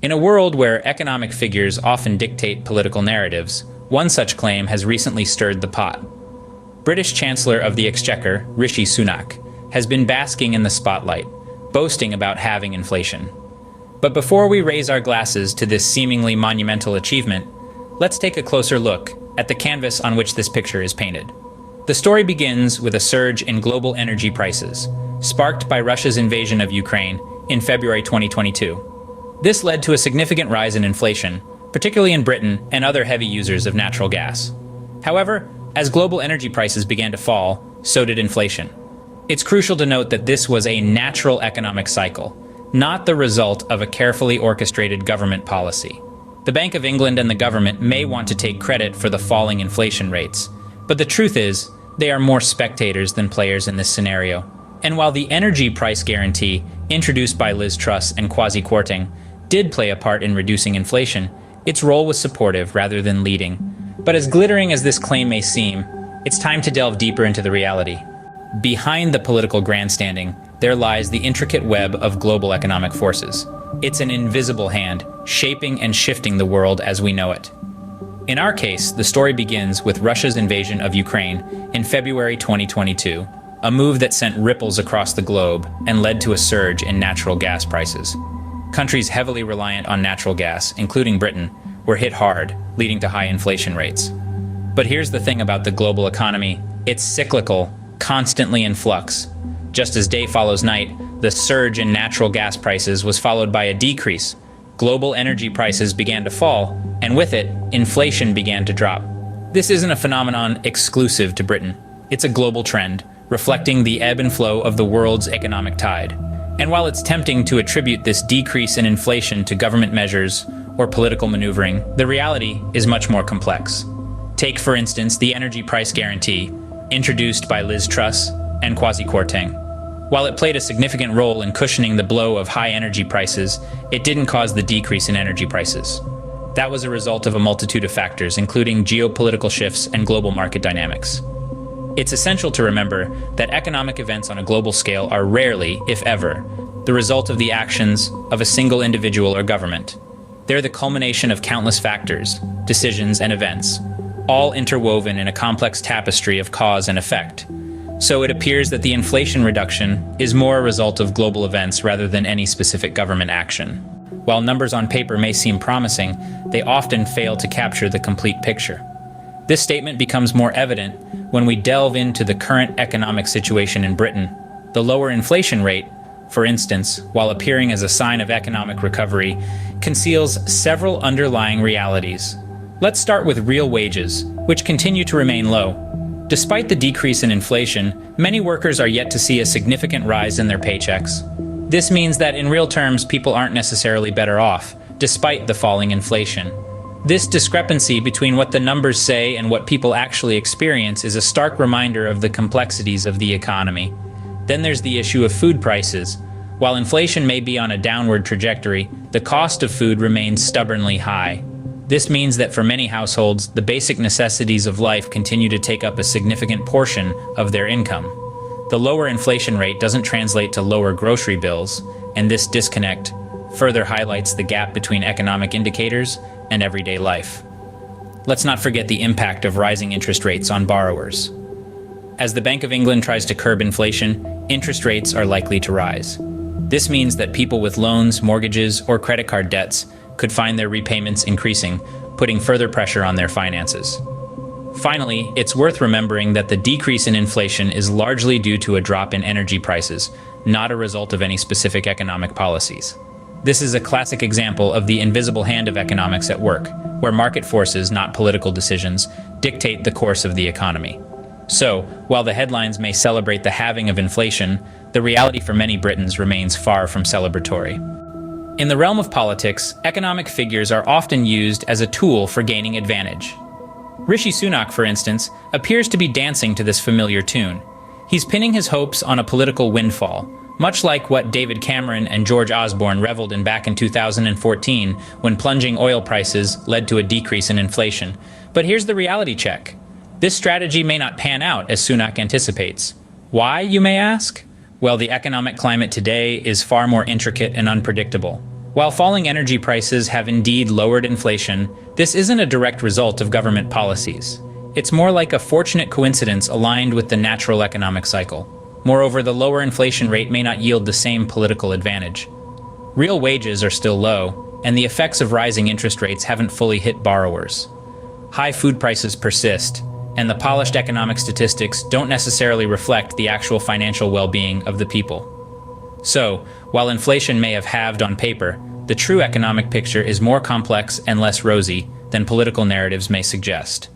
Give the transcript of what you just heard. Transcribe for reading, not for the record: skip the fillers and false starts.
In a world where economic figures often dictate political narratives, one such claim has recently stirred the pot. British Chancellor of the Exchequer, Rishi Sunak, has been basking in the spotlight, boasting about halving inflation. But before we raise our glasses to this seemingly monumental achievement, let's take a closer look at the canvas on which this picture is painted. The story begins with a surge in global energy prices, sparked by Russia's invasion of Ukraine in February 2022. This led to a significant rise in inflation, particularly in Britain and other heavy users of natural gas. However, as global energy prices began to fall, so did inflation. It's crucial to note that this was a natural economic cycle, not the result of a carefully orchestrated government policy. The Bank of England and the government may want to take credit for the falling inflation rates, but the truth is, they are more spectators than players in this scenario. And while the energy price guarantee, introduced by Liz Truss and Kwasi Kwarteng, did play a part in reducing inflation, its role was supportive rather than leading. But as glittering as this claim may seem, it's time to delve deeper into the reality. Behind the political grandstanding, there lies the intricate web of global economic forces. It's an invisible hand, shaping and shifting the world as we know it. In our case, the story begins with Russia's invasion of Ukraine in February 2022, a move that sent ripples across the globe and led to a surge in natural gas prices. Countries heavily reliant on natural gas, including Britain, were hit hard, leading to high inflation rates. But here's the thing about the global economy. It's cyclical, constantly in flux. Just as day follows night, the surge in natural gas prices was followed by a decrease. Global energy prices began to fall, and with it, inflation began to drop. This isn't a phenomenon exclusive to Britain. It's a global trend, reflecting the ebb and flow of the world's economic tide. And while it's tempting to attribute this decrease in inflation to government measures or political maneuvering, the reality is much more complex. Take, for instance, the energy price guarantee, introduced by Liz Truss and Kwasi Kwarteng. While it played a significant role in cushioning the blow of high energy prices, it didn't cause the decrease in energy prices. That was a result of a multitude of factors, including geopolitical shifts and global market dynamics. It's essential to remember that economic events on a global scale are rarely, if ever, the result of the actions of a single individual or government. They're the culmination of countless factors, decisions, and events, all interwoven in a complex tapestry of cause and effect. So it appears that the inflation reduction is more a result of global events rather than any specific government action. While numbers on paper may seem promising, they often fail to capture the complete picture. This statement becomes more evident when we delve into the current economic situation in Britain. The lower inflation rate, for instance, while appearing as a sign of economic recovery, conceals several underlying realities. Let's start with real wages, which continue to remain low. Despite the decrease in inflation, many workers are yet to see a significant rise in their paychecks. This means that in real terms, people aren't necessarily better off, despite the falling inflation. This discrepancy between what the numbers say and what people actually experience is a stark reminder of the complexities of the economy. Then there's the issue of food prices. While inflation may be on a downward trajectory, the cost of food remains stubbornly high. This means that for many households, the basic necessities of life continue to take up a significant portion of their income. The lower inflation rate doesn't translate to lower grocery bills, and this disconnect further highlights the gap between economic indicators and everyday life. Let's not forget the impact of rising interest rates on borrowers. As the Bank of England tries to curb inflation, interest rates are likely to rise. This means that people with loans, mortgages, or credit card debts could find their repayments increasing, putting further pressure on their finances. Finally, it's worth remembering that the decrease in inflation is largely due to a drop in energy prices, not a result of any specific economic policies. This is a classic example of the invisible hand of economics at work, where market forces, not political decisions, dictate the course of the economy. So, while the headlines may celebrate the halving of inflation, the reality for many Britons remains far from celebratory. In the realm of politics, economic figures are often used as a tool for gaining advantage. Rishi Sunak, for instance, appears to be dancing to this familiar tune. He's pinning his hopes on a political windfall, much like what David Cameron and George Osborne reveled in back in 2014 when plunging oil prices led to a decrease in inflation. But here's the reality check. This strategy may not pan out as Sunak anticipates. Why, you may ask? Well, the economic climate today is far more intricate and unpredictable. While falling energy prices have indeed lowered inflation, this isn't a direct result of government policies. It's more like a fortunate coincidence aligned with the natural economic cycle. Moreover, the lower inflation rate may not yield the same political advantage. Real wages are still low, and the effects of rising interest rates haven't fully hit borrowers. High food prices persist, and the polished economic statistics don't necessarily reflect the actual financial well-being of the people. So, while inflation may have halved on paper, the true economic picture is more complex and less rosy than political narratives may suggest.